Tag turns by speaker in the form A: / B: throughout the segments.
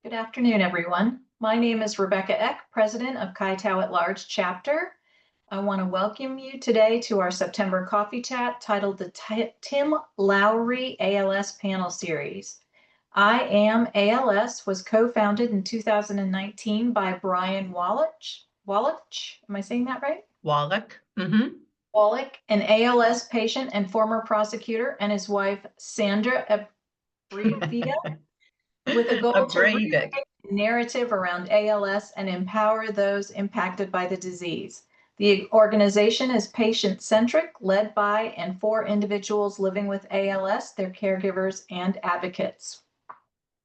A: Good afternoon, everyone. My name is Rebecca Eck, President of Chi Tau at Large Chapter. I want to welcome you today to our September coffee chat titled the Tim Lowrey ALS Panel Series. I AM ALS was co-founded in 2019 by Brian Wallach. Am I saying that right?
B: Wallach.
A: Wallach, an ALS patient and former prosecutor, and his wife, Sandra Abrevaya, with a goal to rewrite the narrative around ALS and empower those impacted by the disease. The organization is patient-centric, led by and for individuals living with ALS, their caregivers, and advocates.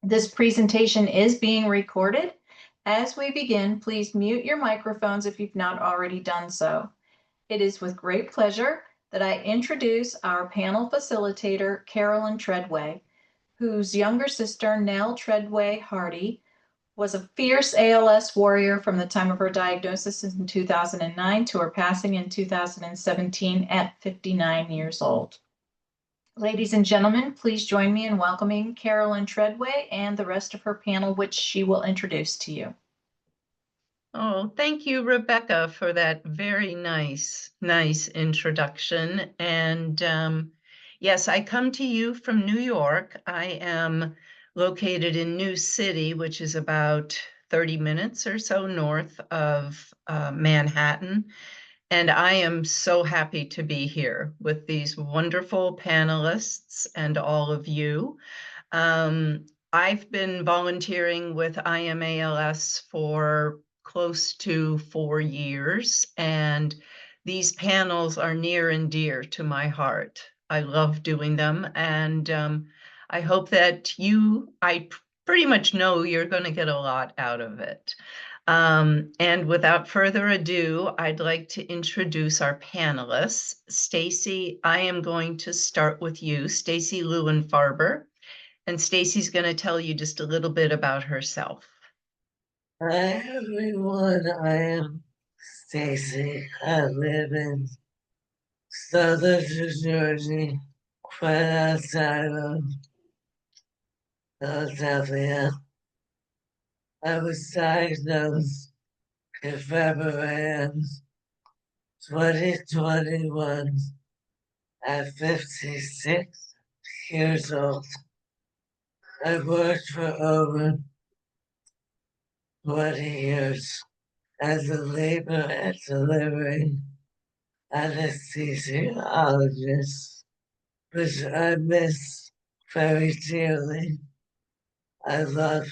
A: This presentation is being recorded. As we begin, please mute your microphones if you've not already done so. It is with great pleasure that I introduce our panel facilitator, Carolyn Tredway, whose younger sister, Nell Tredway Hardy, was a fierce ALS warrior from the time of her diagnosis in 2009 to her passing in 2017 at 59 years old. Ladies and gentlemen, please join me in welcoming Carolyn Tredway and the rest of her panel, which she will introduce to you.
B: Oh, thank you, Rebecca, for that very nice introduction. And yes, I come to you from New York. I am located in New City, which is about 30 minutes or so north of Manhattan. And I am so happy to be here with these wonderful panelists and all of you. I've been volunteering with AM ALS for close to 4 years, and these panels are near and dear to my heart. I love doing them, and I hope that I pretty much know you're going to get a lot out of it. And without further ado, I'd like to introduce our panelists. Stacey, I am going to start with you, Stacey Lwein-Farber. And Stacey's going to tell you just a little bit about herself.
C: Hi everyone, I am Stacey. I live in southern New Jersey, quite outside of Philadelphia. I was diagnosed in February of 2021 at 56 years old. I worked for over 20 years as a labor and delivery anesthesiologist, which I miss very dearly. I love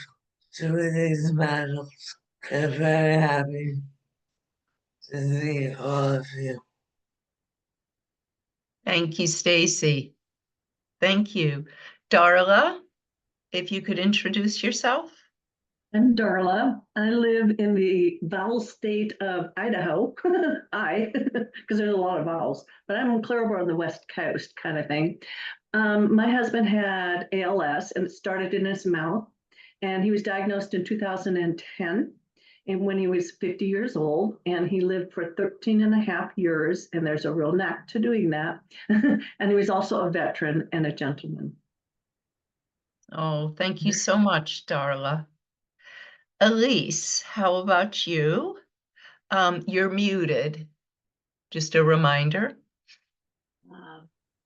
C: doing these battles. I'm very happy to see all of you.
B: Thank you, Stacey. Thank you. Darla, if you could introduce yourself.
D: I'm Darla. I live in the vowel state of Idaho. Because there's a lot of vowels, but I'm clear over on the West Coast kind of thing. My husband had ALS and it started in his mouth, and he was diagnosed in 2010. And when he was 50 years old, and he lived for 13 and a half years, and there's a real knack to doing that. And he was also a veteran and a gentleman.
B: Oh, thank you so much, Darla. Elise, how about you? You're muted. Just a reminder.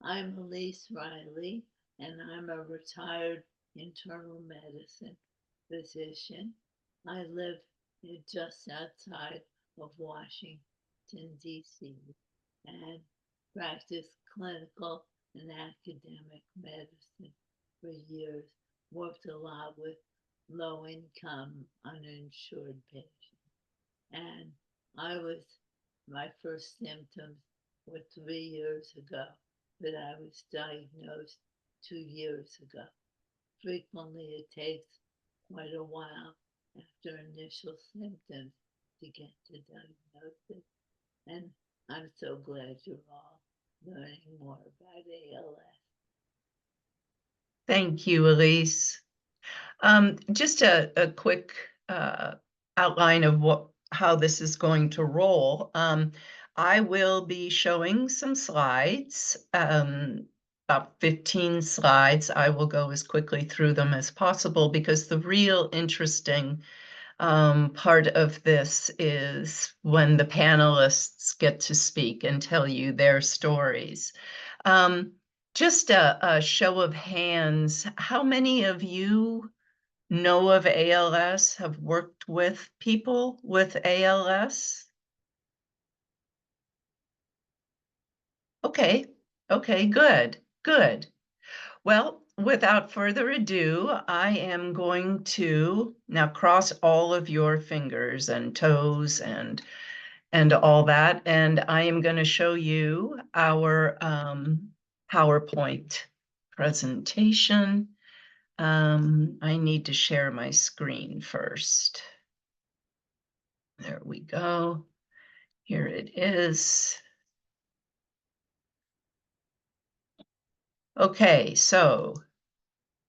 E: I'm Elise Riley, and I'm a retired internal medicine physician. I live just outside of Washington, D.C., and practice clinical and academic medicine for years. Worked a lot with low-income, uninsured patients. And my first symptoms were 3 years ago, but I was diagnosed 2 years ago. Frequently, it takes quite a while after initial symptoms to get to diagnosis. And I'm so glad you're all learning more about ALS.
B: Thank you, Elise. Just a quick outline of how this is going to roll. I will be showing some slides. about 15 slides. I will go as quickly through them as possible because the real interesting part of this is when the panelists get to speak and tell you their stories. Just a show of hands, how many of you know of ALS, have worked with people with ALS? Okay, good, good. Well, without further ado, I am going to now cross all of your fingers and toes and all that, and I am going to show you our PowerPoint presentation. I need to share my screen first. There we go. Here it is. Okay, so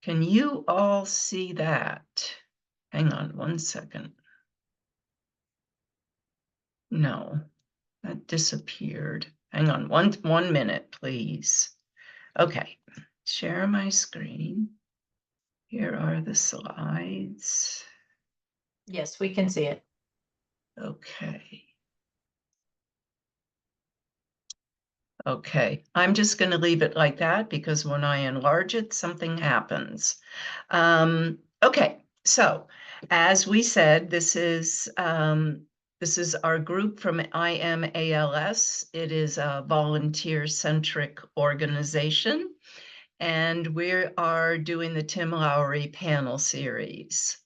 B: can you all see that? Hang on one second. No, that disappeared. Hang on one minute, please. Okay, share my screen. Here are the slides.
A: Yes, we can see it.
B: Okay. Okay, I'm just going to leave it like that because when I enlarge it, something happens. Okay, so as we said, this is our group from AM ALS. It is a volunteer-centric organization, and we are doing the Tim Lowrey panel series.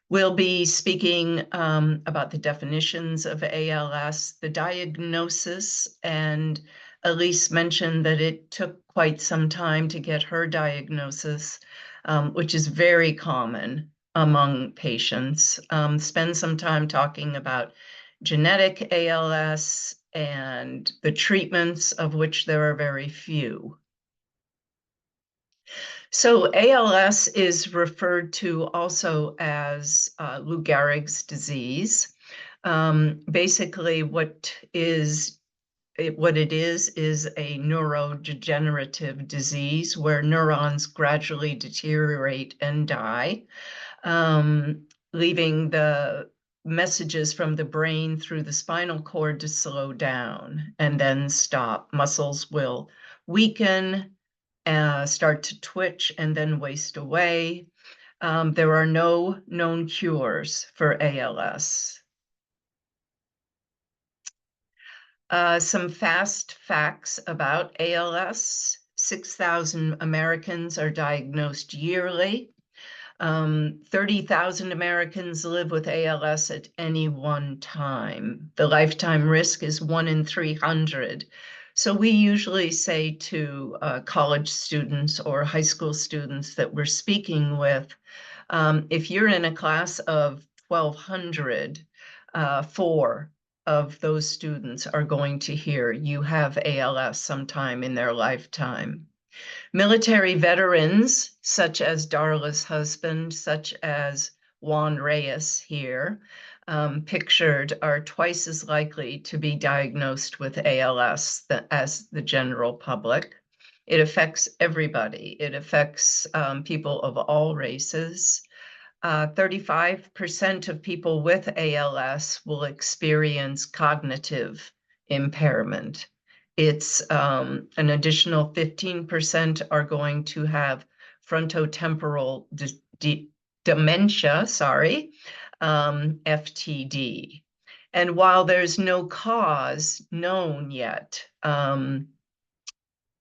B: We'll be speaking about the definitions of ALS, the diagnosis, and Elise mentioned that it took quite some time to get her diagnosis, which is very common among patients. Spend some time talking about genetic ALS and the treatments, of which there are very few. So ALS is referred to also as Lou Gehrig's disease. Basically, what it is a neurodegenerative disease where neurons gradually deteriorate and die, leaving the messages from the brain through the spinal cord to slow down and then stop. Muscles will weaken, start to twitch, and then waste away. There are no known cures for ALS. Some fast facts about ALS. 6,000 Americans are diagnosed yearly. 30,000 Americans live with ALS at any one time. The lifetime risk is 1 in 300. So we usually say to college students or high school students that we're speaking with, if you're in a class of 1,200, 4 of those students are going to hear you have ALS sometime in their lifetime. Military veterans, such as Darla's husband, such as Juan Reyes here, pictured, are twice as likely to be diagnosed with ALS as the general public. It affects everybody. It affects people of all races. 35% of people with ALS will experience cognitive impairment. It's an additional 15% are going to have frontotemporal dementia, FTD. And while there's no cause known yet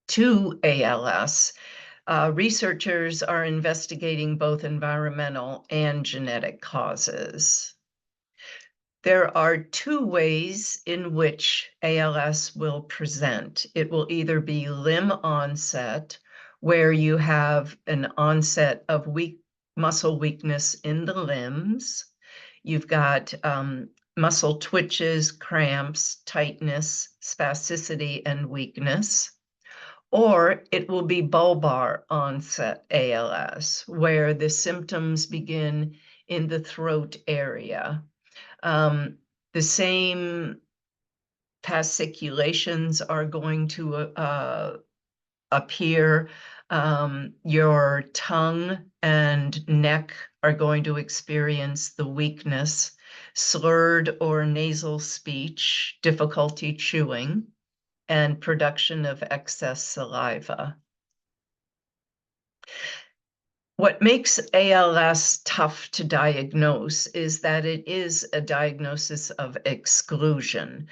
B: to ALS, researchers are investigating both environmental and genetic causes. There are 2 ways in which ALS will present. It will either be limb onset, where you have an onset of muscle weakness in the limbs. You've got muscle twitches, cramps, tightness, spasticity, and weakness. Or it will be bulbar onset ALS, where the symptoms begin in the throat area. The same fasciculations are going to up here. Your tongue and neck are going to experience the weakness, slurred or nasal speech, difficulty chewing, and production of excess saliva. What makes ALS tough to diagnose is that it is a diagnosis of exclusion.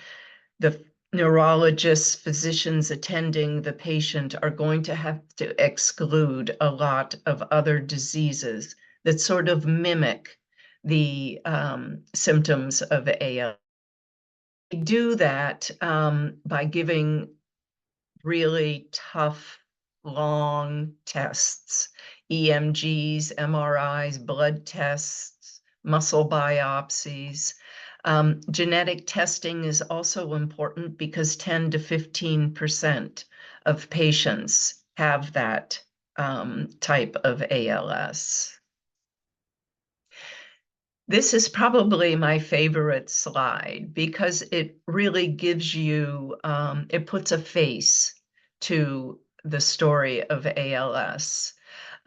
B: The neurologists, physicians attending the patient are going to have to exclude a lot of other diseases that sort of mimic the symptoms of ALS. They do that by giving really tough, long tests, EMGs, MRIs, blood tests, muscle biopsies. Genetic testing is also important because 10 to 15% of patients have that type of ALS. This is probably my favorite slide because it really gives you, it puts a face to the story of ALS.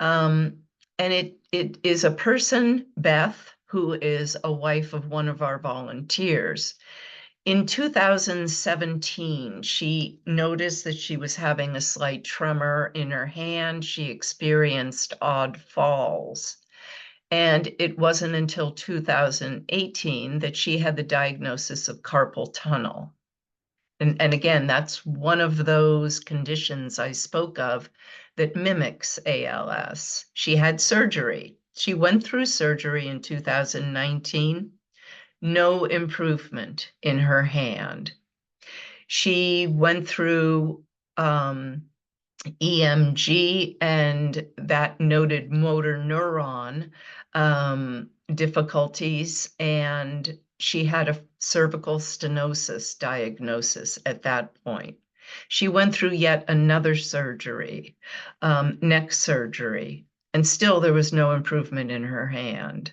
B: And it is a person, Beth, who is a wife of one of our volunteers. In 2017, she noticed that she was having a slight tremor in her hand. She experienced odd falls. And it wasn't until 2018 that she had the diagnosis of carpal tunnel. And again, that's one of those conditions I spoke of that mimics ALS. She had surgery. She went through surgery in 2019, no improvement in her hand. She went through EMG, and that noted motor neuron difficulties, and she had a cervical stenosis diagnosis at that point. She went through yet another surgery, neck surgery, and still there was no improvement in her hand.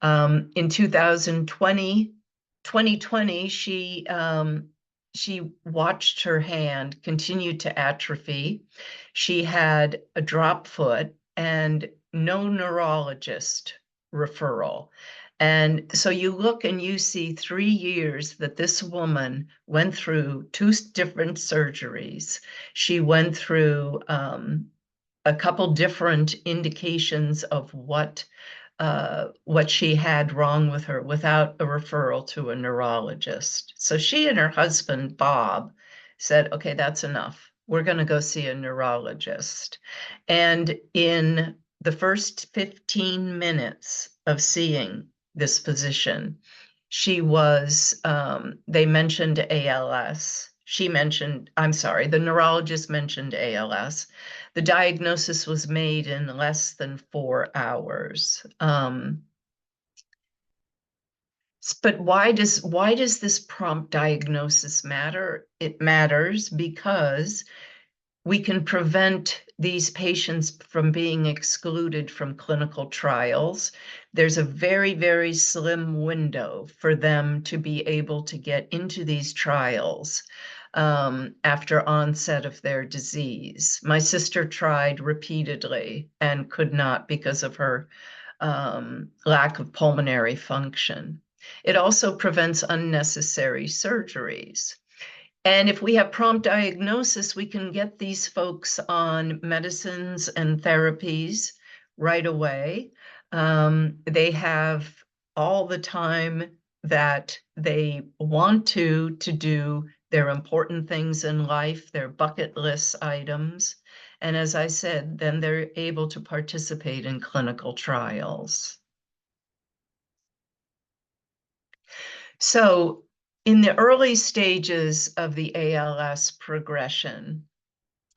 B: In 2020, she watched her hand continue to atrophy. She had a drop foot and no neurologist referral. And so you look and you see 3 years that this woman went through 2 different surgeries. She went through a couple different indications of what she had wrong with her without a referral to a neurologist. So she and her husband, Bob, said, okay, that's enough. We're going to go see a neurologist. And in the first 15 minutes of seeing this physician, she was, they mentioned ALS. The neurologist mentioned ALS. The diagnosis was made in less than 4 hours. But why does this prompt diagnosis matter? It matters because we can prevent these patients from being excluded from clinical trials. There's a very, very slim window for them to be able to get into these trials after onset of their disease. My sister tried repeatedly and could not because of her lack of pulmonary function. It also prevents unnecessary surgeries. And if we have prompt diagnosis, we can get these folks on medicines and therapies right away. They have all the time that they want to do their important things in life, their bucket list items. And as I said, then they're able to participate in clinical trials. So in the early stages of the ALS progression,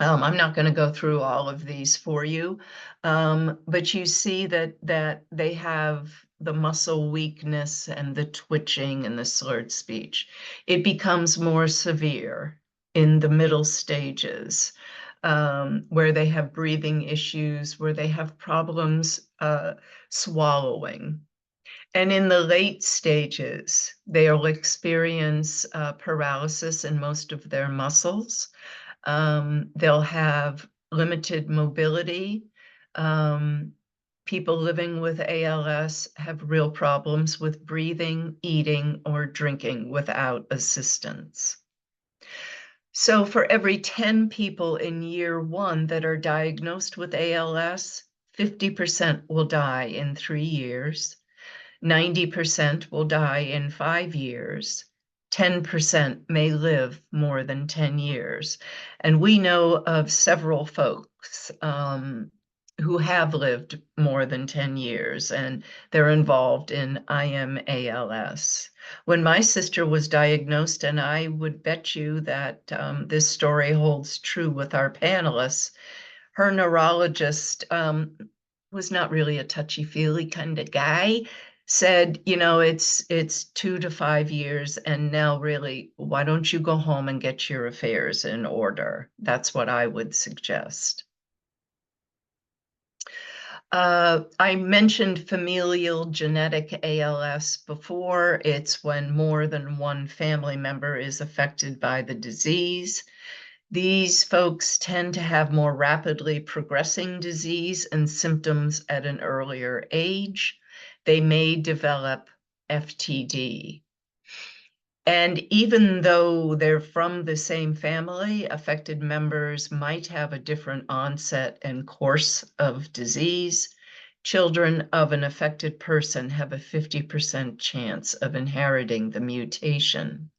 B: I'm not going to go through all of these for you, but you see that they have the muscle weakness and the twitching and the slurred speech. It becomes more severe in the middle stages, where they have breathing issues, where they have problems swallowing. And in the late stages, they'll experience paralysis in most of their muscles. They'll have limited mobility. People living with ALS have real problems with breathing, eating, or drinking without assistance. So for every 10 people in year 1 that are diagnosed with ALS, 50% will die in 3 years, 90% will die in 5 years, 10% may live more than 10 years. And we know of several folks who have lived more than 10 years, and they're involved in AM ALS. When my sister was diagnosed, and I would bet you that this story holds true with our panelists, her neurologist was not really a touchy-feely kind of guy, said, you know, it's 2 to 5 years, and now really, why don't you go home and get your affairs in order? That's what I would suggest. I mentioned familial genetic ALS before. It's when more than one family member is affected by the disease. These folks tend to have more rapidly progressing disease and symptoms at an earlier age. They may develop FTD. And even though they're from the same family, affected members might have a different onset and course of disease. Children of an affected person have a 50% chance of inheriting the mutation.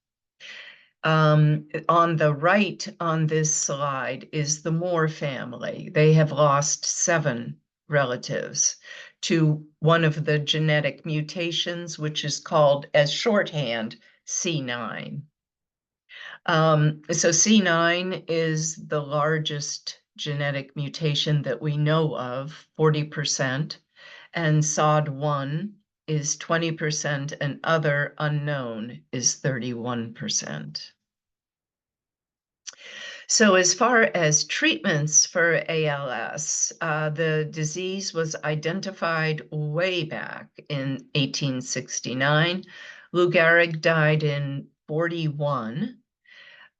B: On the right on this slide is the Moore family. They have lost 7 relatives to one of the genetic mutations, which is called, as shorthand, C9. So C9 is the largest genetic mutation that we know of, 40%, and SOD1 is 20%, and other unknown is 31%. So as far as treatments for ALS, the disease was identified way back in 1869. Lou Gehrig died in 41.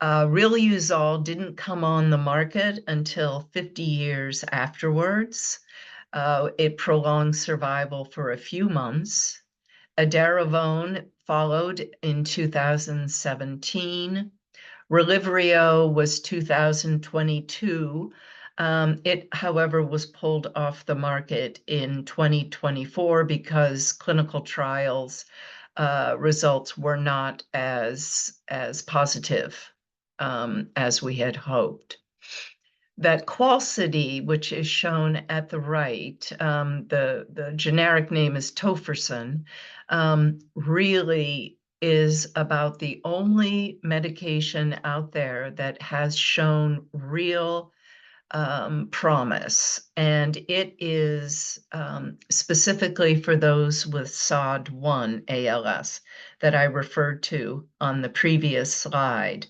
B: Riluzole didn't come on the market until 50 years afterwards. It prolonged survival for a few months. Edaravone followed in 2017. Relyvrio was 2022. It, however, was pulled off the market in 2024 because clinical trials results were not as positive as we had hoped. That Qalsody, which is shown at the right, the generic name is tofersen, really is about the only medication out there that has shown real promise, and it is specifically for those with SOD1 ALS that I referred to on the previous slide.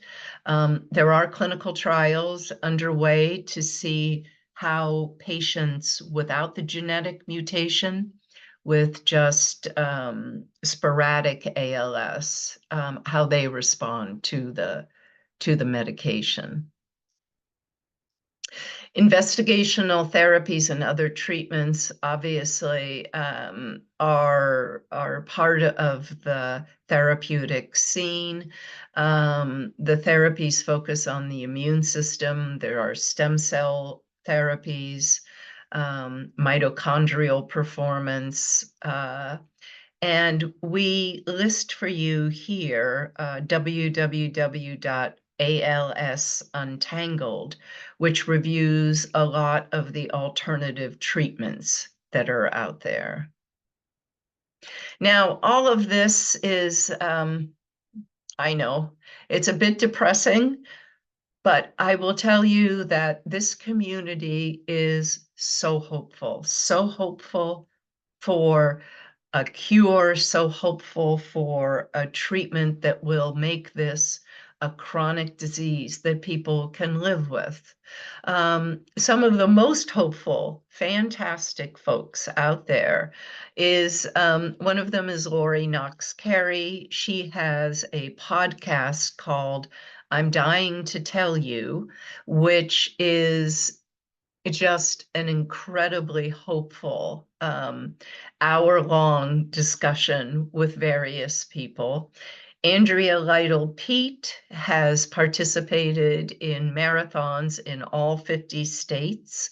B: There are clinical trials underway to see how patients without the genetic mutation, with just sporadic ALS, how they respond to the medication. Investigational therapies and other treatments obviously are part of the therapeutic scene. The therapies focus on the immune system. There are stem cell therapies, mitochondrial performance, and we list for you here www.ALS Untangled, which reviews a lot of the alternative treatments that are out there. Now, all of this is, I know, it's a bit depressing, but I will tell you that this community is so hopeful for a cure, so hopeful for a treatment that will make this a chronic disease that people can live with. Some of the most hopeful, fantastic folks out there is, one of them is Lowrey Knox Carey. She has a podcast called I'm dying to tell you, which is just an incredibly hopeful hour-long discussion with various people. Andrea Lytle-Pete has participated in marathons in all 50 states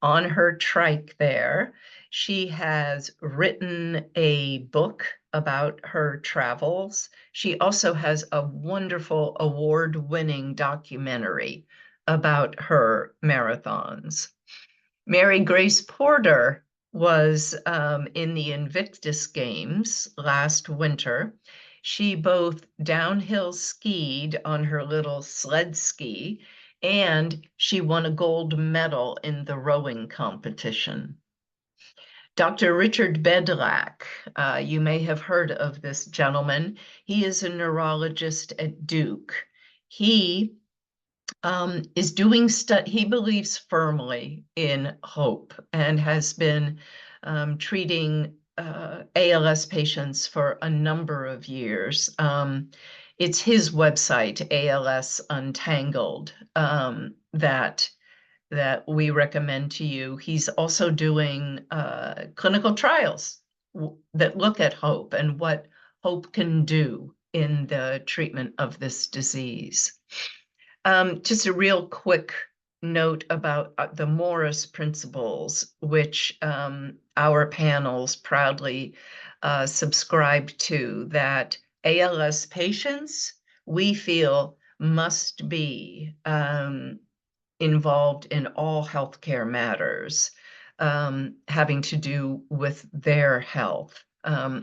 B: on her trike there. She has written a book about her travels. She also has a wonderful award-winning documentary about her marathons. Mary Grace Porter was in the Invictus Games last winter. She both downhill skied on her little sled ski, and she won a gold medal in the rowing competition. Dr. Richard Bedlack, you may have heard of this gentleman. He is a neurologist at Duke. He is doing he believes firmly in hope and has been treating ALS patients for a number of years. It's his website, ALS Untangled, that we recommend to you. He's also doing clinical trials that look at hope and what hope can do in the treatment of this disease. Just a real quick note about the Morris principles, which our panels proudly subscribe to, that ALS patients, we feel, must be involved in all healthcare matters having to do with their health.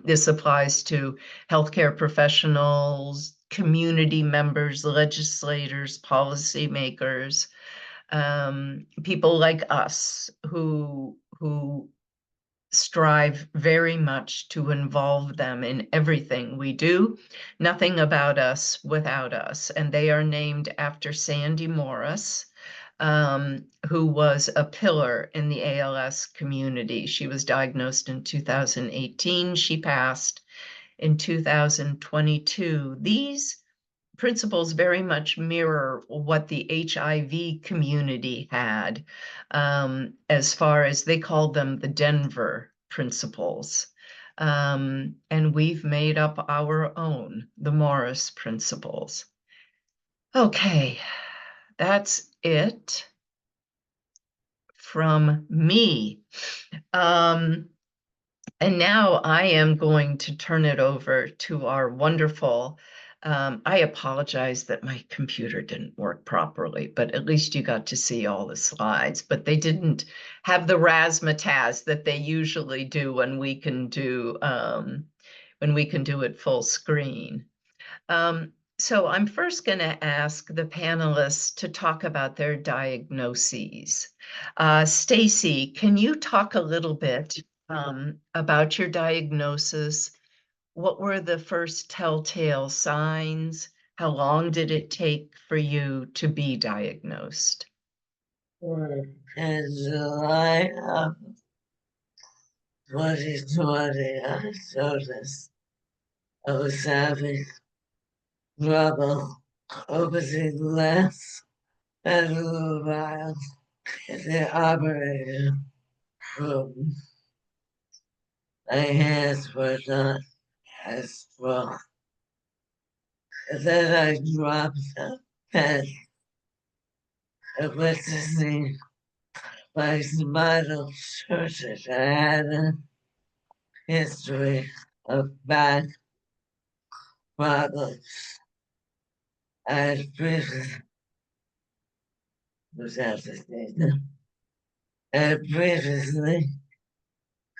B: This applies to healthcare professionals, community members, legislators, policymakers, people like us who strive very much to involve them in everything we do. Nothing about us without us. And they are named after Sandy Morris, who was a pillar in the ALS community. She was diagnosed in 2018. She passed in 2022. These principles very much mirror what the HIV community had, as far as they called them the Denver principles. And we've made up our own, the Morris principles. Okay, that's it from me. And now I am going to turn it over to our wonderful, I apologize that my computer didn't work properly, but at least you got to see all the slides, but they didn't have the razzmatazz that they usually do when we can do it full screen. So I'm first going to ask the panelists to talk about their diagnoses. Stacey, can you talk a little bit about your diagnosis? What were the first telltale signs? How long did it take for you to be diagnosed?
C: In July of 2020, I noticed I was having trouble opening less and a little while in the operating room. My hands were not as strong. And then I dropped the pen and went to see my spinal surgeon. I had a history of back problems. I had previously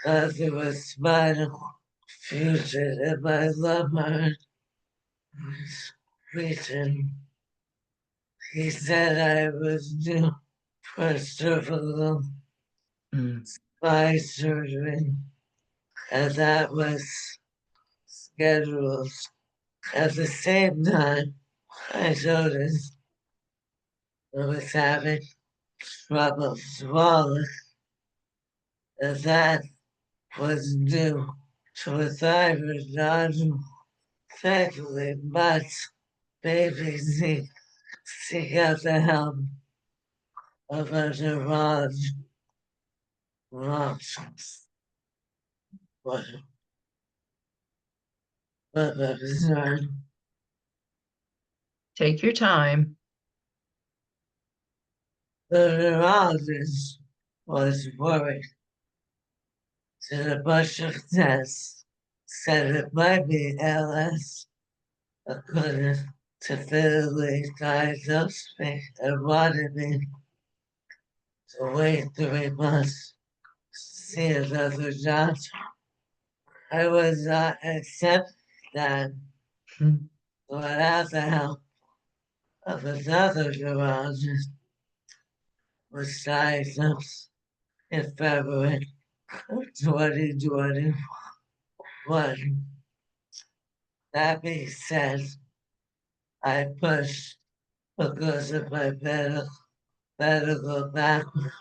C: thought there was spinal fusion in my lumbar region. He said I was due for cervical spine surgery, and that was scheduled. At the same time, I noticed I was having trouble swallowing, and that was due to a thyroid nodule. Thankfully, but baby Z seek out the help of a neurologist. But the concern,
B: Take your time.
C: the neurologist was worried. Did a bunch of tests, said it might be ALS, but couldn't definitively diagnose me and wanted me to wait 3 months to see another doctor. I would not accept that without the help of another neurologist was diagnosed in February of 2021. That being said, I pushed because of my medical background.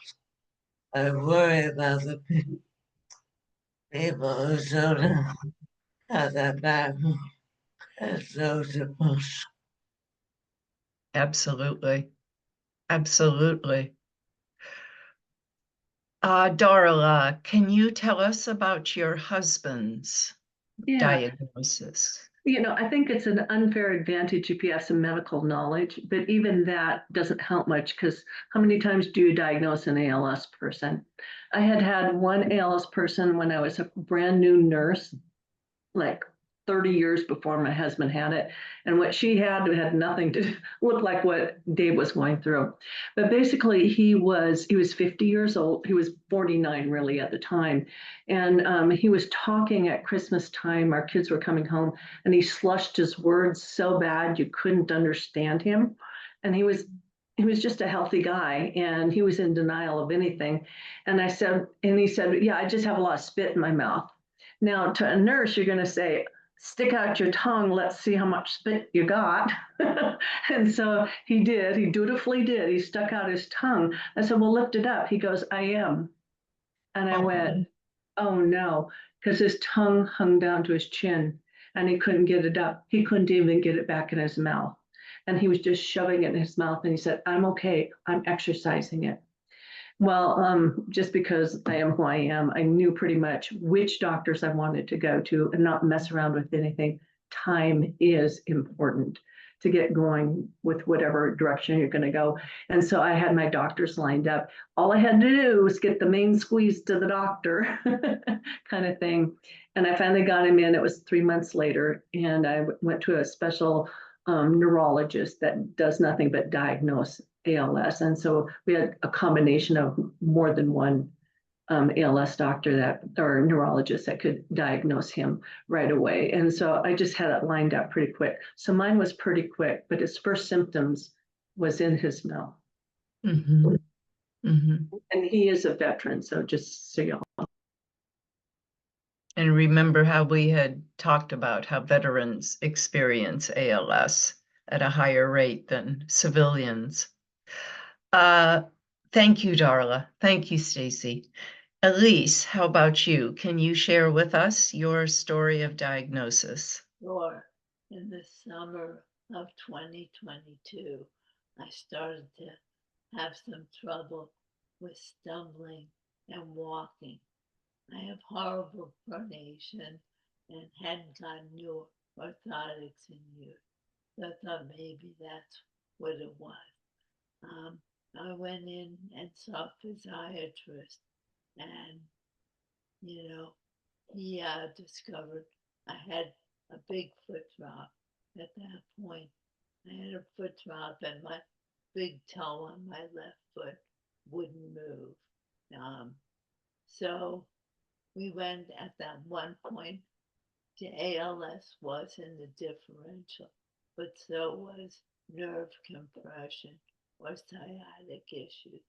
C: I worry about the people who don't have that background and so to push.
B: Absolutely. Absolutely. Darla, can you tell us about your husband's diagnosis?
D: You know, I think it's an unfair advantage if you have some medical knowledge, but even that doesn't help much because how many times do you diagnose an ALS person? I had one ALS person when I was a brand new nurse, like 30 years before my husband had it. And what she had nothing to look like what Dave was going through. But basically he was 50 years old. He was 49 really at the time. And he was talking at Christmas time. Our kids were coming home and he slushed his words so bad you couldn't understand him. And he was just a healthy guy and he was in denial of anything. And he said, yeah, I just have a lot of spit in my mouth. Now, to a nurse, you're going to say, stick out your tongue, let's see how much spit you got. And so he did, he dutifully did. He stuck out his tongue. I said, well, lift it up. He goes, I am. And I went, oh no, because his tongue hung down to his chin and he couldn't get it up. He couldn't even get it back in his mouth. And he was just shoving it in his mouth. And he said, I'm okay, I'm exercising it. Well, just because I am who I am, I knew pretty much which doctors I wanted to go to and not mess around with anything. Time is important to get going with whatever direction you're going to go. And so I had my doctors lined up. All I had to do was get the main squeeze to the doctor kind of thing. And I finally got him in. It was 3 months later. And I went to a special neurologist that does nothing but diagnose ALS. And so we had a combination of more than one ALS doctor or neurologist that could diagnose him right away. And so I just had it lined up pretty quick. So mine was pretty quick, but his first symptoms was in his mouth.
B: Mm-hmm. Mm-hmm.
D: And he is a veteran, so just so y'all know.
B: And remember how we had talked about how veterans experience ALS at a higher rate than civilians. Thank you, Darla. Thank you, Stacey. Elise, how about you? Can you share with us your story of diagnosis?
E: Sure. In the summer of 2022, I started to have some trouble with stumbling and walking. I have horrible pronation and hadn't gotten new orthotics in years. So I thought maybe that's what it was. I went in and saw a physiatrist, and he discovered I had a big foot drop. At that point, I had a foot drop, and my big toe on my left foot wouldn't move. So we went at that one point. The ALS was in the differential, but so was nerve compression or sciatic issues.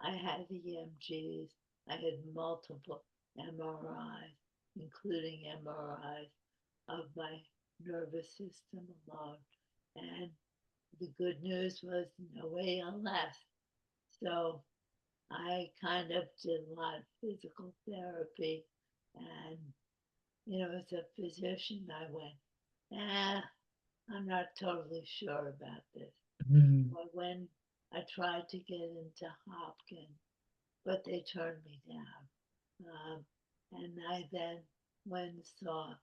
E: I had EMGs, I had multiple MRIs, including MRIs of my nervous system alone. And the good news was no ALS. So I kind of did a lot of physical therapy. And, as a physician, I went, I'm not totally sure about this. Or when I tried to get into Hopkins, but they turned me down. And I then went and saw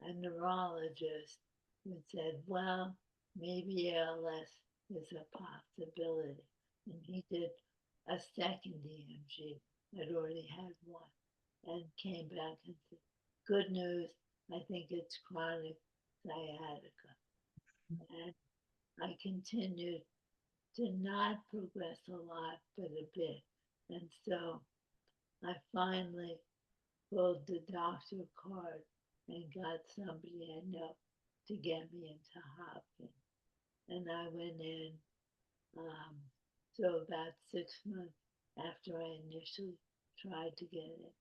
E: a neurologist who said, well, maybe ALS is a possibility. And he did a second EMG. I'd already had one and came back and said, good news, I think it's chronic sciatica. And I continued to not progress a lot, but a bit. And so I finally pulled the doctor card and got somebody I know to get me into Hopkins. And I went in, so about 6 months after I initially tried to get it.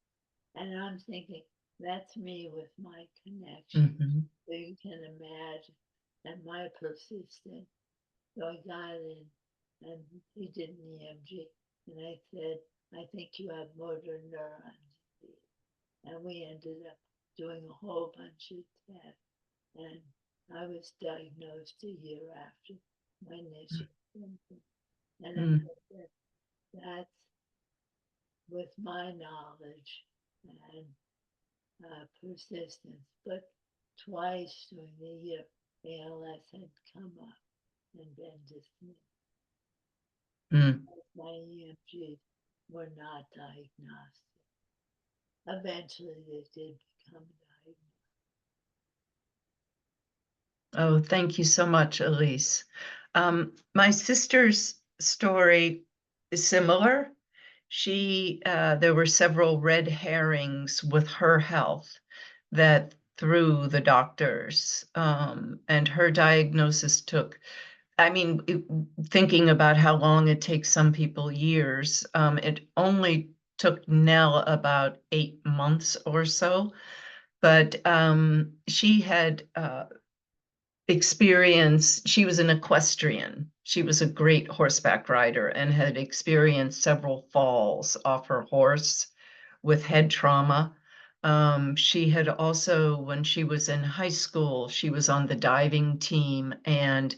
E: And I'm thinking, that's me with my connection. So you can imagine, and my persistence. So I got in and he did an EMG and I said, I think you have motor neuron disease. And we ended up doing a whole bunch of tests. And I was diagnosed a year after my initial symptoms. And I think that's with my knowledge and persistence. But twice during the year, ALS had come up and been dismissed. My EMGs were not diagnostic. Eventually, they did become diagnosed.
B: Oh, thank you so much, Elise. My sister's story is similar. There were several red herrings with her health that threw the doctors, and her diagnosis took, thinking about how long it takes some people years, it only took Nell about 8 months or so, but she had she was an equestrian. She was a great horseback rider and had experienced several falls off her horse with head trauma. She had also, when she was in high school, she was on the diving team, and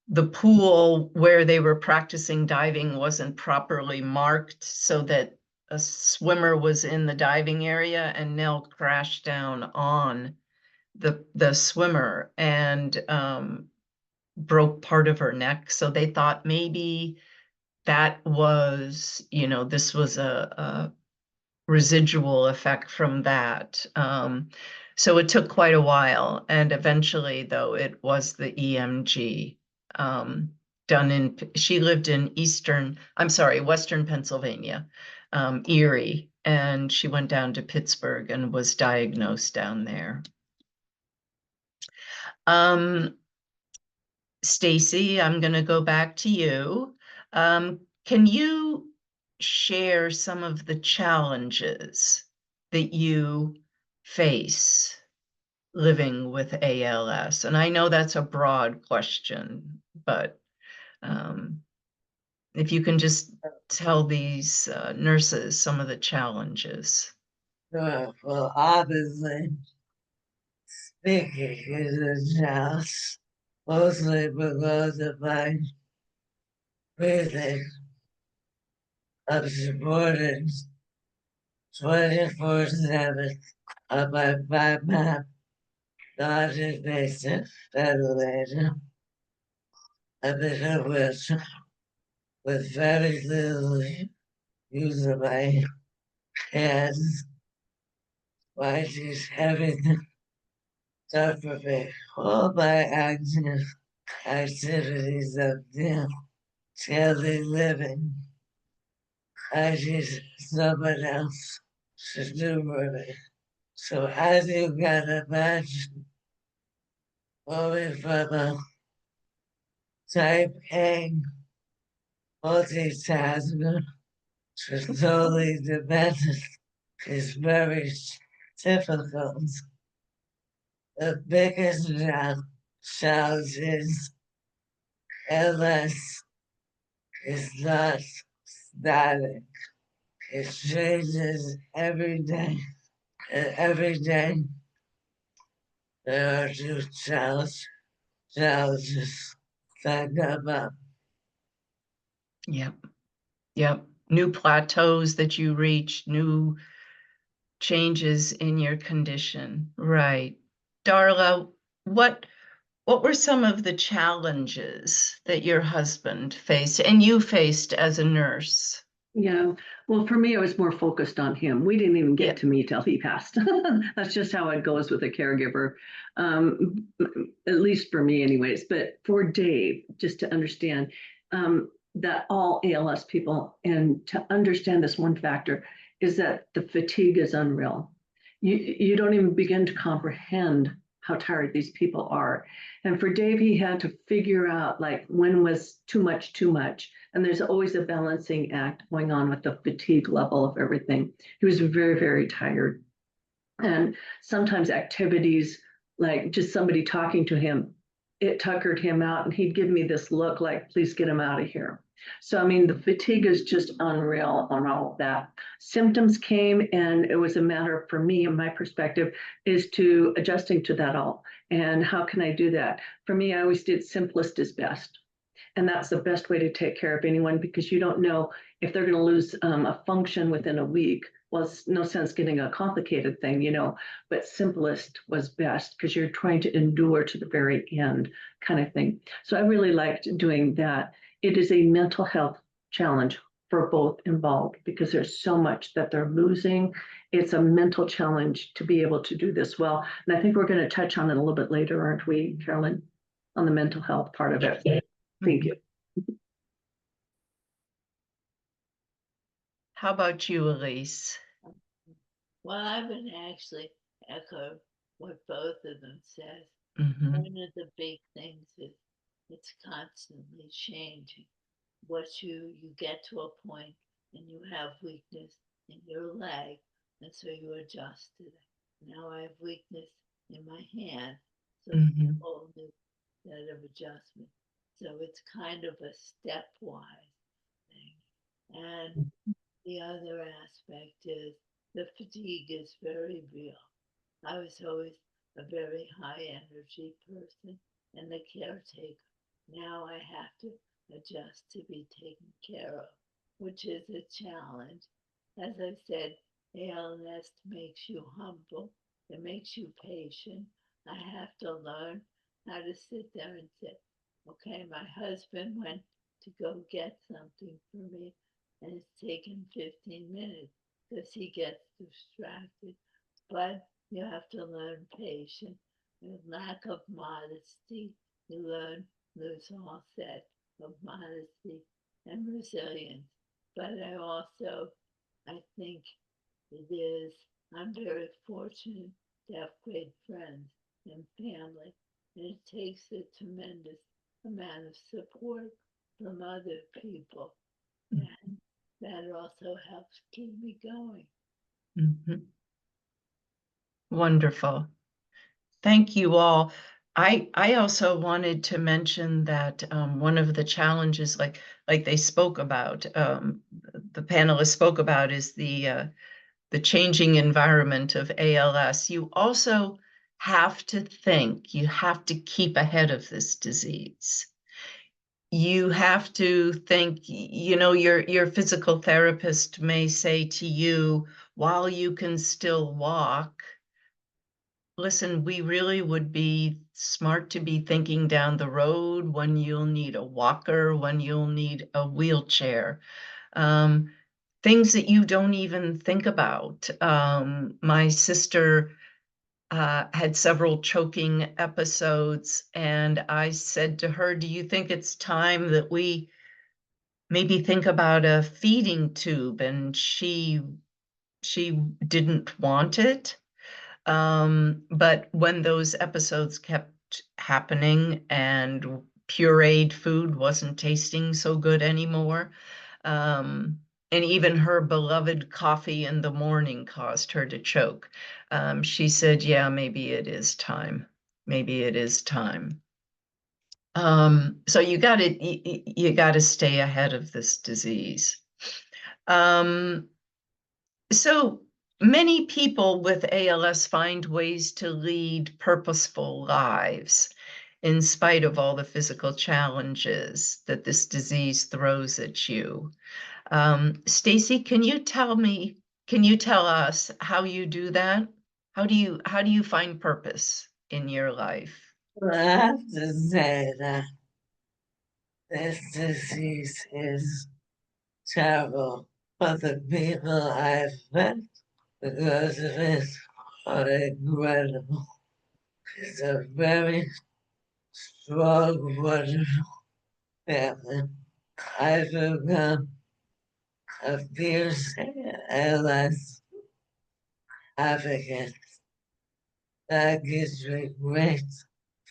B: the pool where they were practicing diving wasn't properly marked so that a swimmer was in the diving area, and Nell crashed down on the swimmer and broke part of her neck. So they thought maybe that was, this was a residual effect from that. So it took quite a while. And eventually, though, it was the EMG done she lived in Western Pennsylvania, Erie, and she went down to Pittsburgh and was diagnosed down there. Stacey, I'm going to go back to you. Can you share some of the challenges that you face living with ALS? And I know that's a broad question, but if you can just tell these nurses some of the challenges.
C: Sure. Well, obviously, speaking is a challenge, mostly because of my breathing. I'm supported 24/7 on my 5-map non-invasive ventilator. I'm in a wheelchair with very little use of my hands. Why she's everything done for me. All my activities of daily living. I need someone else to do for me. So as you can imagine, going from a type A multitasker to totally dependent is very difficult. The biggest challenge is ALS is not static. It changes every day. And every day there are new challenges. that
B: Yep. Yep. New plateaus that you reach, new changes in your condition. Right. Darla, what were some of the challenges that your husband faced and you faced as a nurse?
D: Yeah, well, for me, I was more focused on him. We didn't even get
B: Yeah.
D: to me till he passed. That's just how it goes with a caregiver, at least for me, anyways. But for Dave, just to understand that all ALS people, and to understand this one factor, is that the fatigue is unreal. You don't even begin to comprehend how tired these people are. And for Dave, he had to figure out like when was too much, too much. And there's always a balancing act going on with the fatigue level of everything. He was very, very tired. And sometimes activities, like just somebody talking to him, it tuckered him out and he'd give me this look like, please get him out of here. So, I mean, the fatigue is just unreal on all of that. Symptoms came, and it was a matter for me, in my perspective, is to adjusting to that all. And how can I do that? For me, I always did simplest is best. And that's the best way to take care of anyone, because you don't know if they're going to lose a function within a week. Well, it's no sense getting a complicated thing, but simplest was best because you're trying to endure to the very end kind of thing. So I really liked doing that. It is a mental health challenge for both involved because there's so much that they're losing. It's a mental challenge to be able to do this well. And I think we're going to touch on it a little bit later, aren't we, Carolyn, on the mental health part of it? Thank you.
B: How about you, Elise?
E: Well, I would actually echo what both of them said.
B: Mm-hmm.
E: One of the big things is it's constantly changing. You get to a point and you have weakness in your leg, and so you adjust to that. Now I have weakness in my hand, so it's a whole new set of adjustment. So it's kind of a stepwise thing. And the other aspect is the fatigue is very real. I was always a very high energy person and the caretaker. Now I have to adjust to be taken care of, which is a challenge. As I said, ALS makes you humble, it makes you patient. I have to learn how to sit there and say, okay, my husband went to go get something for me and it's taken 15 minutes because he gets distracted. But you have to learn patience. With lack of modesty, you lose all set of modesty and resilience. But I think I'm very fortunate to have great friends and family, and it takes a tremendous amount of support from other people. And that also helps keep me going.
B: Mm-hmm. Wonderful. Thank you all. I also wanted to mention that one of the challenges, like they spoke about, the panelists spoke about, is the changing environment of ALS. You also have to think, you have to keep ahead of this disease. You have to think, your physical therapist may say to you, while you can still walk, listen, we really would be smart to be thinking down the road when you'll need a walker, when you'll need a wheelchair. Things that you don't even think about. My sister had several choking episodes, and I said to her, do you think it's time that we maybe think about a feeding tube? And she didn't want it. But when those episodes kept happening and pureed food wasn't tasting so good anymore, and even her beloved coffee in the morning caused her to choke, she said, yeah, maybe it is time. Maybe it is time. So you gotta stay ahead of this disease. So many people with ALS find ways to lead purposeful lives. in spite of all the physical challenges that this disease throws at you. Stacey, can you tell us how you do that? How do you find purpose in your life?
C: Well, I have to say that this disease is terrible for the people I've met because it is incredible. It's a very strong, wonderful family. I've become a fierce ALS advocate that gives me great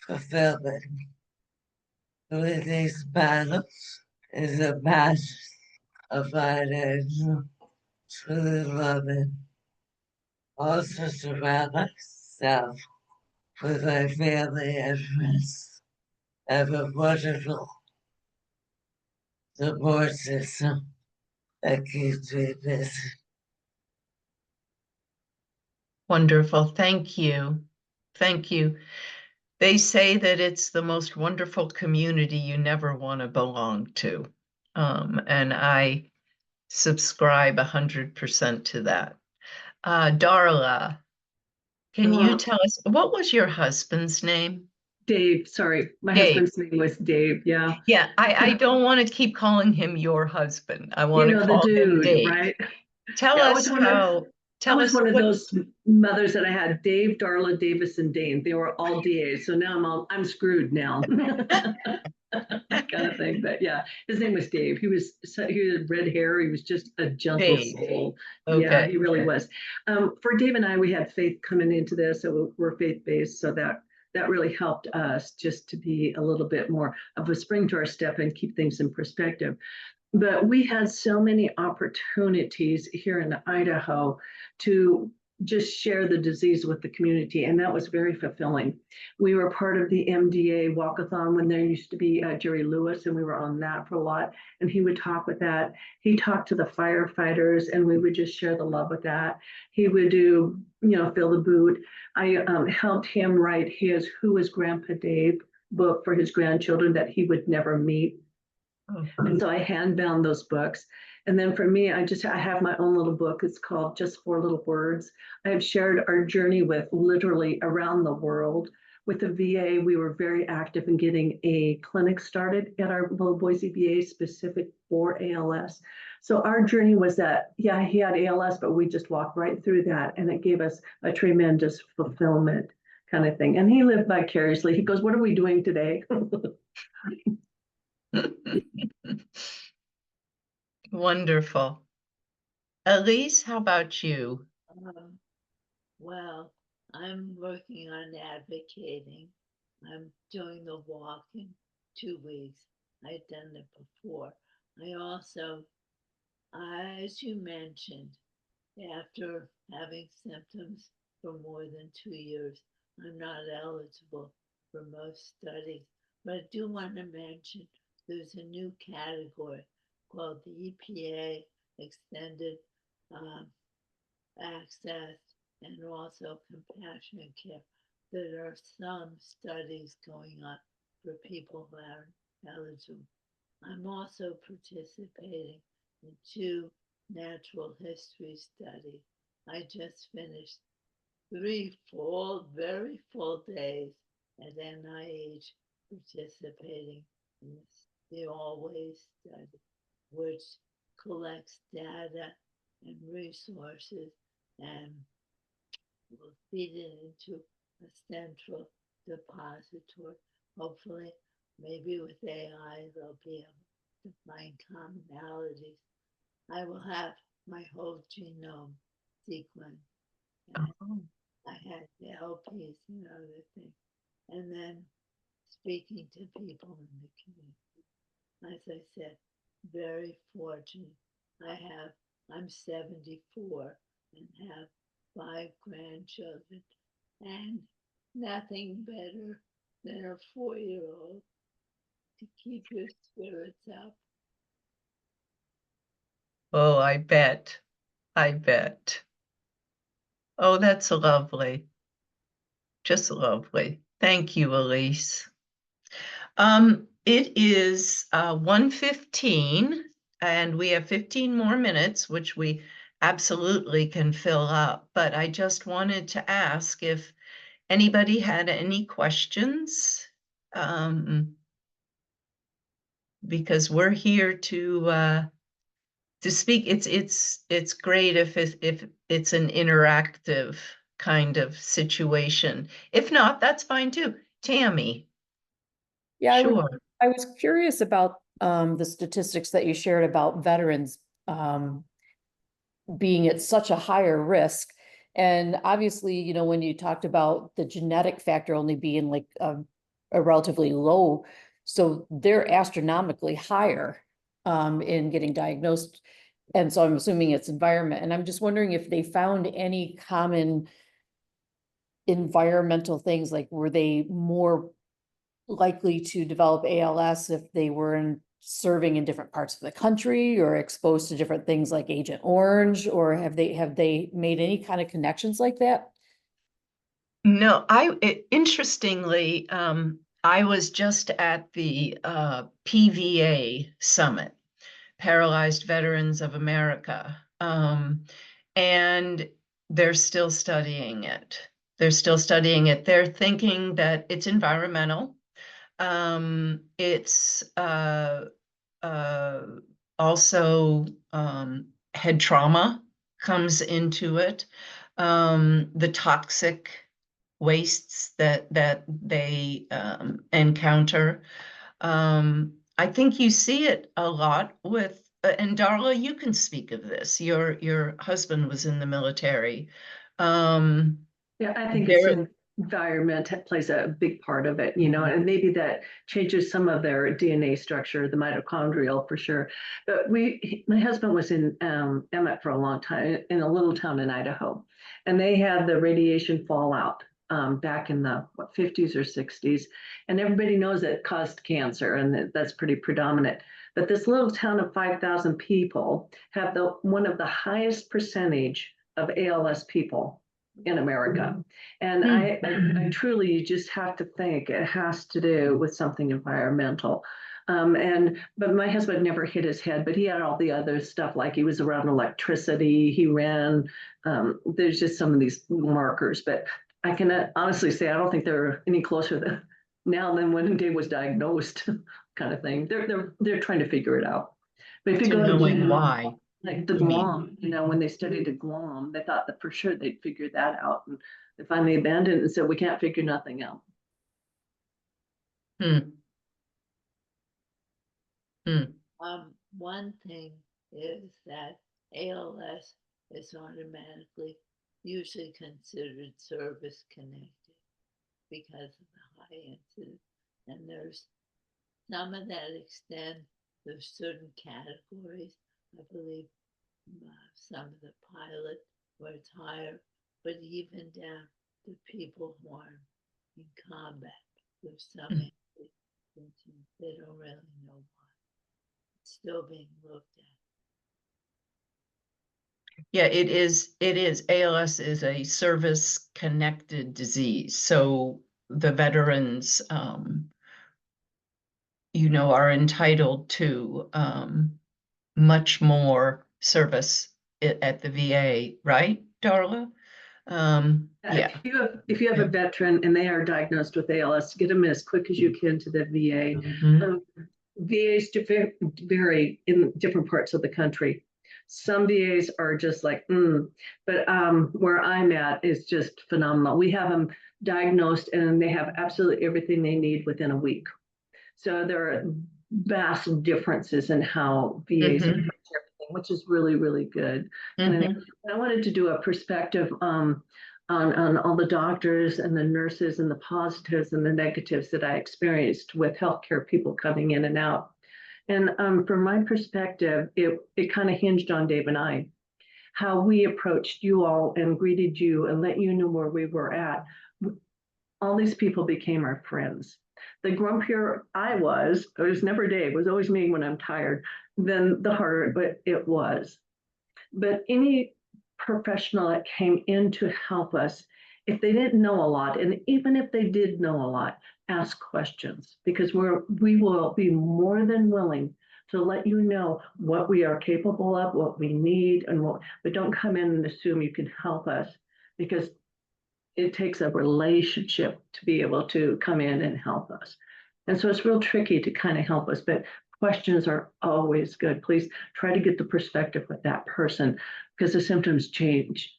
C: fulfillment. With these battles is a passion of mine and truly love it. Also surround myself with my family and friends. I have a wonderful support system that keeps me busy.
B: Wonderful. Thank you. Thank you. They say that it's the most wonderful community you never want to belong to. And I subscribe 100% to that. Darla, can you tell us, what was your husband's name?
D: Dave, sorry. My
B: Dave.
D: husband's name was Dave, yeah.
B: Yeah, I don't want to keep calling him your husband. I want to
D: the
B: call him
D: dude,
B: Dave.
D: right?
B: Tell
D: Yeah,
B: us how.
D: I was one of those mothers that I had Dave, Darla, Davis, and Dane. They were all DAs. So now I'm screwed now. Kind of thing. But yeah, his name was Dave. He had red hair. He was just a gentle
B: Dave.
D: soul.
B: Okay.
D: Yeah, he really was. For Dave and I, we had faith coming into this. So we're faith-based. So that really helped us just to be a little bit more of a spring to our step and keep things in perspective. But we had so many opportunities here in Idaho to just share the disease with the community, and that was very fulfilling. We were part of the MDA walkathon when there used to be Jerry Lewis, and we were on that for a lot, and he would talk with that. He talked to the firefighters, and we would just share the love with that. He would do, fill the boot. I helped him write his Who is Grandpa Dave book for his grandchildren that he would never meet. And so I hand bound those books. And then for me, I have my own little book. It's called Just 4 Little Words. I have shared our journey with literally around the world. With the VA, we were very active in getting a clinic started at our little Boise VA specific for ALS. So our journey was that, yeah, he had ALS, but we just walked right through that. And it gave us a tremendous fulfillment kind of thing. And he lived vicariously. He goes, what are we doing today?
B: Wonderful. Elise, how about you?
E: Well, I'm working on advocating. I'm doing the walk in 2 weeks. I've done it before. I also, as you mentioned, after having symptoms for more than 2 years, I'm not eligible for most studies. But I do want to mention there's a new category called the EPA Extended Access and also compassionate care. There are some studies going on for people who aren't eligible. I'm also participating in 2 natural history studies. I just finished 3 very full days at NIH participating in the Always study, which collects data and resources and will feed it into a central depository. Hopefully, maybe with AI, they'll be able to find commonalities. I will have my whole genome sequenced. I had the LPs and other things. And then speaking to people in the community. As I said, very fortunate. I'm 74 and have 5 grandchildren, and nothing better than a 4-year-old to keep your spirits up.
B: Oh, I bet. Oh, that's lovely. Just lovely. Thank you, Elise. It is 1:15, and we have 15 more minutes, which we absolutely can fill up. But I just wanted to ask if anybody had any questions, because we're here to speak. It's great if it's an interactive kind of situation. If not, that's fine too. Tammy.
F: Yeah,
B: Sure.
F: I was curious about the statistics that you shared about veterans being at such a higher risk. And obviously, you know, when you talked about the genetic factor only being like a relatively low, so they're astronomically higher in getting diagnosed. And so I'm assuming it's environment. And I'm just wondering if they found any common environmental things, like were they more likely to develop ALS if they were serving in different parts of the country or exposed to different things like Agent Orange, or have they made any kind of connections like that?
B: No, interestingly, I was just at the PVA summit, Paralyzed Veterans of America, and they're still studying it. They're thinking that it's environmental. It's also head trauma comes into it. The toxic wastes that they encounter. I think you see it a lot with, and Darla, you can speak of this. Your husband was in the military.
D: Yeah, I think it's environment plays a big part of it, you know, and maybe that changes some of their DNA structure, the mitochondrial for sure. But my husband was in Emmett for a long time in a little town in Idaho, and they had the radiation fallout back in the 50s or 60s, and everybody knows it caused cancer, and that's pretty predominant. But this little town of 5,000 people have one of the highest percentage of ALS people in America. And I truly, you just have to think it has to do with something environmental. But my husband never hit his head, but he had all the other stuff, like he was around electricity, he ran, there's just some of these markers, but I can honestly say, I don't think they're any closer now than when Dave was diagnosed kind of thing. They're trying to figure it out. But if you go to
B: why.
D: Like the glom, you know, when they studied the glom, they thought that for sure they'd figure that out. And they finally abandoned it and said, we can't figure nothing out.
E: One thing is that ALS is automatically usually considered service connected because of the high incidence. And there's some of that extent, there's certain categories. I believe some of the pilots were higher, but even down to people who are in combat, there's some they don't really know why. It's still being looked at.
B: Yeah, it is. ALS is a service-connected disease. So the veterans, you know, are entitled to much more service at the VA, right, Darla? Yeah.
D: If you have a veteran and they are diagnosed with ALS, get them as quick as you can to the VA. VAs vary in different parts of the country. Some VAs are just like, but where I'm at is just phenomenal. We have them diagnosed and they have absolutely everything they need within a week. So there are vast differences in how VAs approach everything, which is really, really good. And I wanted to do a perspective on all the doctors and the nurses and the positives and the negatives that I experienced with healthcare people coming in and out. And from my perspective, it kind of hinged on Dave and I, how we approached you all and greeted you and let you know where we were at. All these people became our friends. The grumpier I was, it was never Dave, it was always me when I'm tired, then the harder it was. But any professional that came in to help us, if they didn't know a lot, and even if they did know a lot, ask questions, because we will be more than willing to let you know what we are capable of, what we need, but don't come in and assume you can help us, because it takes a relationship to be able to come in and help us. And so it's real tricky to kind of help us, but questions are always good. Please try to get the perspective with that person, because the symptoms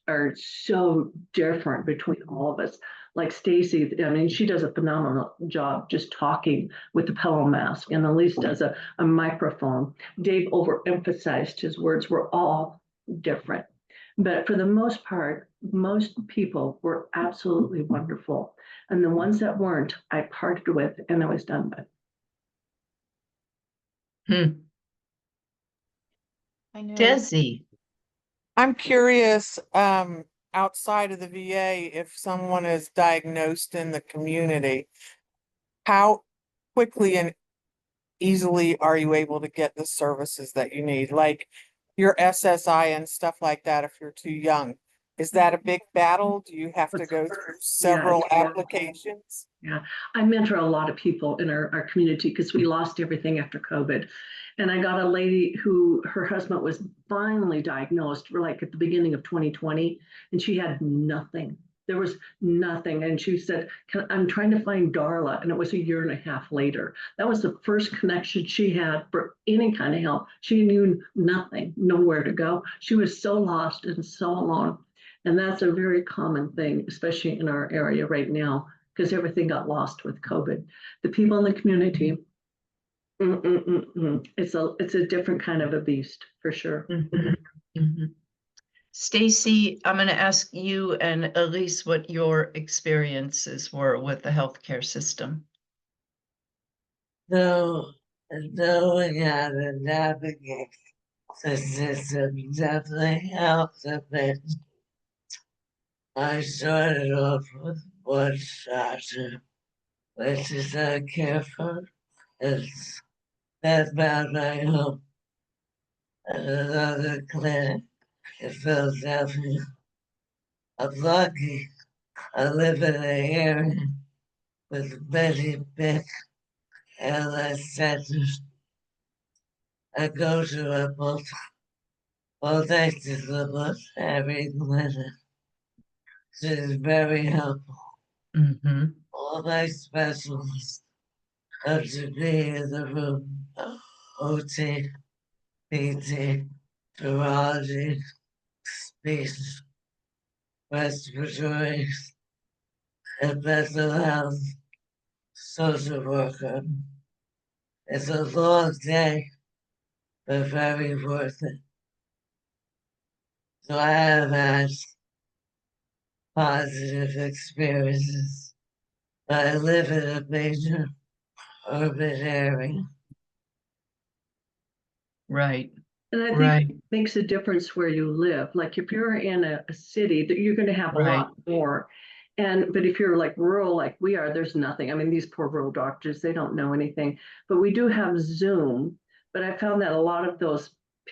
D: are so different between all of us. Like Stacey, I mean, she does a phenomenal job just talking with the pillow mask, and Elise does a microphone. Dave overemphasized his words. We're all different. But for the most part, most people were absolutely wonderful. And the ones that weren't, I parted with and I was done with.
A: I know.
B: Desi.
G: I'm curious, outside of the VA, if someone is diagnosed in the community, how quickly and easily are you able to get the services that you need, like your SSI and stuff like that if you're too young? Is that a big battle? Do you have to go through several applications?
D: Yeah, I mentor a lot of people in our community because we lost everything after COVID. And I got a lady who her husband was finally diagnosed like at the beginning of 2020, and she had nothing. There was nothing. And she said, I'm trying to find Darla. And it was a year and a half later. That was the first connection she had for any kind of help. She knew nothing, nowhere to go. She was so lost and so alone. And that's a very common thing, especially in our area right now, because everything got lost with COVID. The people in the community, it's a different kind of a beast for sure.
B: Stacey, I'm going to ask you and Elise what your experiences were with the healthcare system.
C: So, knowing how to navigate the system definitely helped a bit. I started off with one doctor, which is a caregiver. It's that found my home at another clinic in Philadelphia. I'm lucky I live in an area with many big ALS centers. I go to a multi-disciplinary clinic. It is very helpful. All my specialists have to be in the room. OT, PT, neurology, speech, respiratory, and mental health, social worker. It's a long day, but very worth it. So I have had positive experiences. I live in a major urban area.
B: Right.
D: And I think it makes a difference where you live. Like if you're in a city, that you're going to have a lot more. But if you're like rural, like we are, there's nothing. I mean, these poor rural doctors, they don't know anything. But we do have Zoom. But I found that a lot of those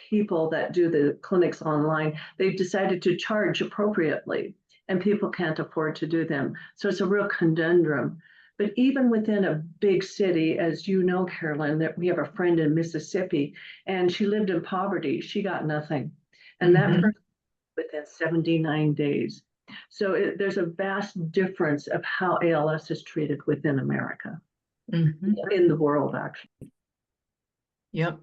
D: people that do the clinics online, they've decided to charge appropriately, and people can't afford to do them. So it's a real conundrum. But even within a big city, as you know, Carolyn, that we have a friend in Mississippi, and she lived in poverty. She got nothing. And that person within 79 days. So there's a vast difference of how ALS is treated within America, in the world, actually.
B: Yep.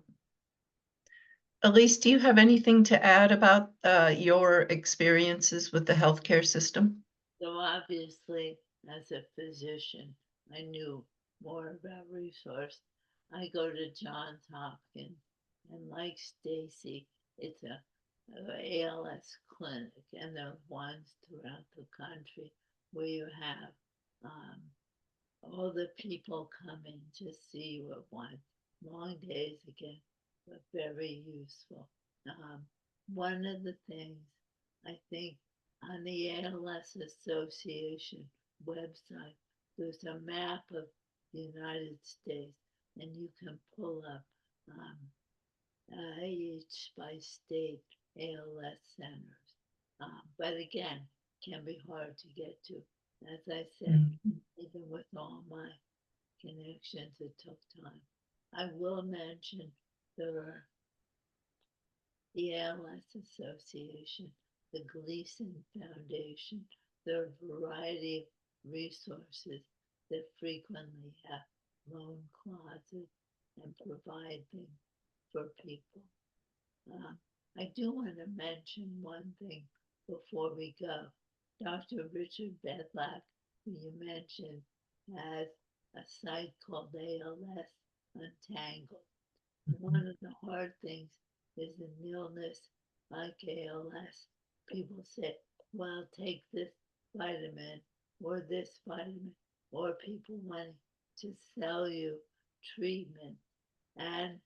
B: Elise, do you have anything to add about your experiences with the healthcare system?
E: So obviously, as a physician, I knew more about resource. I go to Johns Hopkins, and like Stacey, it's a ALS clinic, and there are ones throughout the country where you have all the people coming to see you at once. Long days again, but very useful. One of the things I think on the ALS Association website, there's a map of the United States, and you can pull up each by state ALS centers. But again, can be hard to get to. As I said, even with all my connections, it took time. I will mention there are the ALS Association, the Gleason Foundation. There are a variety of resources that frequently have loan closets and provide things for people. I do want to mention one thing before we go. Dr. Richard Bedlack, who you mentioned, has a site called ALS Untangled. One of the hard things is an illness like ALS. People say, well, take this vitamin or this vitamin, or people wanting to sell you treatment. And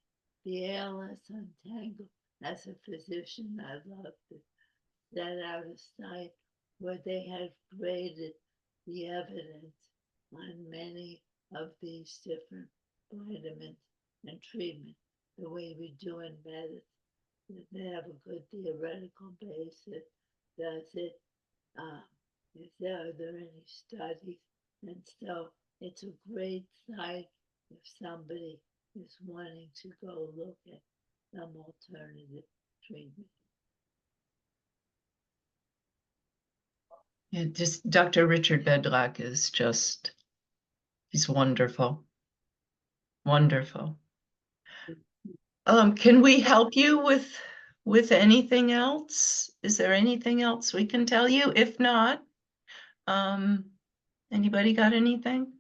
E: the ALS Untangled, as a physician, I love to set out a site where they have graded the evidence on many of these different vitamins and treatment, the way we do in medicine. They have a good theoretical basis. Does it? Are there any studies? And so it's a great site if somebody is wanting to go look at some alternative treatment.
B: Yeah, just Dr. Richard Bedlack is just, he's wonderful. Wonderful. Can we help you with anything else? Is there anything else we can tell you? If not, anybody got anything?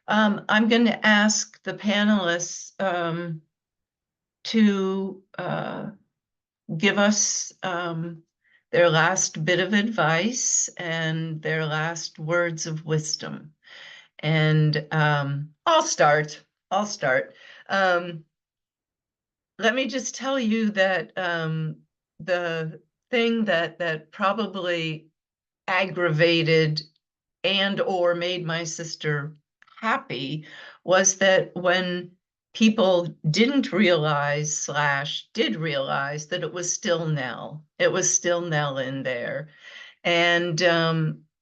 B: I'm going to ask the panelists to give us their last bit of advice and their last words of wisdom. And I'll start. Let me just tell you that the thing that probably aggravated and or made my sister happy was that when people didn't realize / did realize that it was still Nell. It was still Nell in there. And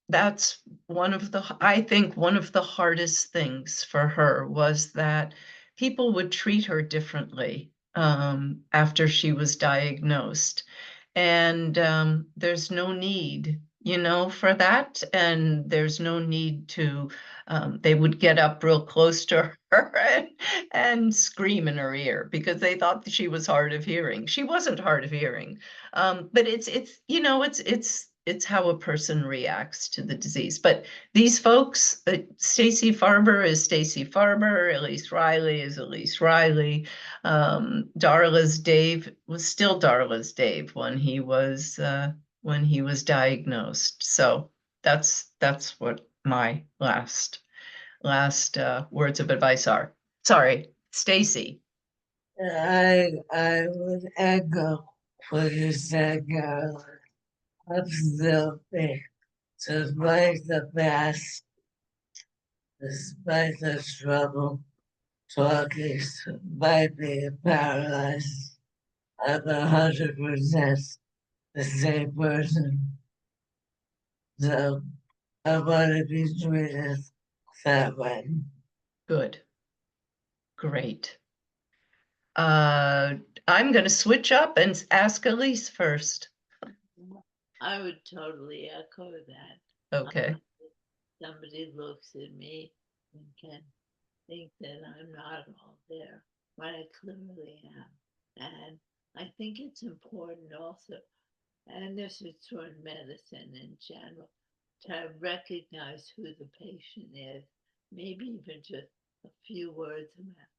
B: that's I think one of the hardest things for her was that people would treat her differently after she was diagnosed. And there's no need, for that. And there's no need to, they would get up real close to her and scream in her ear because they thought that she was hard of hearing. She wasn't hard of hearing, but it's how a person reacts to the disease. But these folks, Stacey Farber is Stacey Farber, Elise Riley is Elise Riley. Darla's Dave was still Darla's Dave when he was diagnosed. So that's what my last words of advice are. Sorry, Stacey.
C: I would echo what you said, Darla. Absolutely. Despite the past, despite the struggle, talking despite being paralyzed, I'm 100% the same person. So I want to be treated that way.
B: Good. Great. I'm going to switch up and ask Elise first.
E: I would totally echo that.
B: Okay.
E: Somebody looks at me and can think that I'm not all there, but I clearly am. And I think it's important also, and this is for medicine in general, to recognize who the patient is, maybe even just a few words about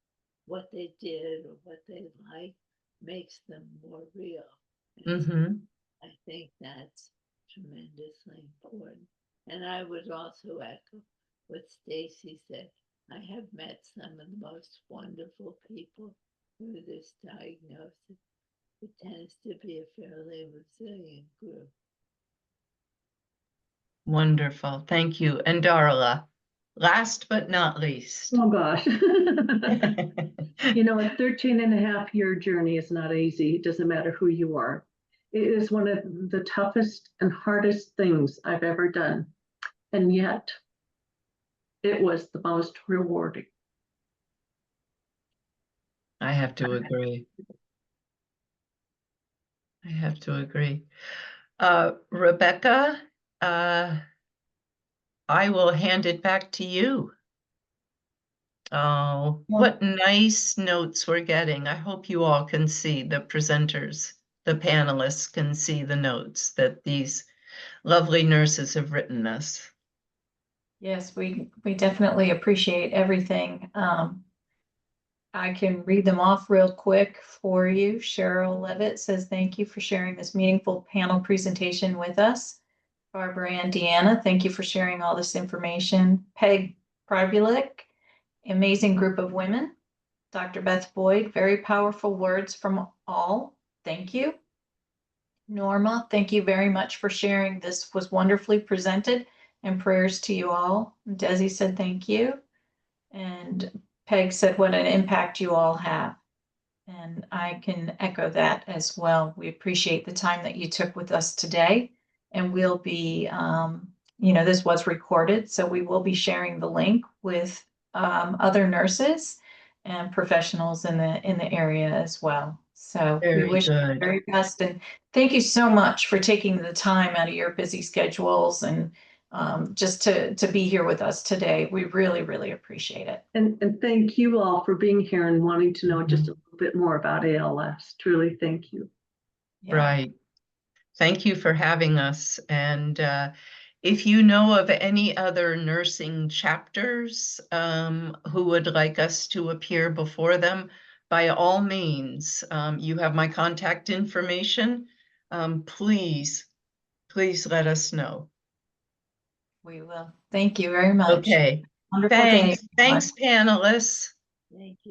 E: what they did or what they like makes them more real.
B: Mm-hmm.
E: I think that's tremendously important. And I would also echo what Stacey said. I have met some of the most wonderful people through this diagnosis. It tends to be a fairly resilient group.
B: Wonderful. Thank you. And Darla, last but not least.
D: Oh, gosh. A 13 and a half year journey is not easy. It doesn't matter who you are. It is one of the toughest and hardest things I've ever done. And yet, it was the most rewarding.
B: I have to agree. I have to agree. Rebecca, I will hand it back to you. Oh, what nice notes we're getting. I hope you all can see, the presenters, the panelists can see the notes that these lovely nurses have written us.
A: Yes, we definitely appreciate everything. I can read them off real quick for you. Cheryl Levitt says, thank you for sharing this meaningful panel presentation with us. Barbara and Deanna, thank you for sharing all this information. Peg Pribulik, amazing group of women. Dr. Beth Boyd, very powerful words from all. Thank you. Norma, thank you very much for sharing. This was wonderfully presented, and prayers to you all. Desi said thank you. And Peg said what an impact you all have. And I can echo that as well. We appreciate the time that you took with us today. And we'll be, this was recorded, so we will be sharing the link with other nurses and professionals in the area as well. So we wish you the very best. And thank you so much for taking the time out of your busy schedules and just to be here with us today. We really, really appreciate it.
D: And thank you all for being here and wanting to know just a little bit more about ALS. Truly, thank you.
A: Yeah.
B: Right. Thank you for having us. And if you know of any other nursing chapters who would like us to appear before them, by all means, you have my contact information. Please let us know.
A: We will. Thank you very much.
B: Okay.
A: Wonderful
B: Thanks.
A: day.
B: Thanks, panelists.
E: Thank you.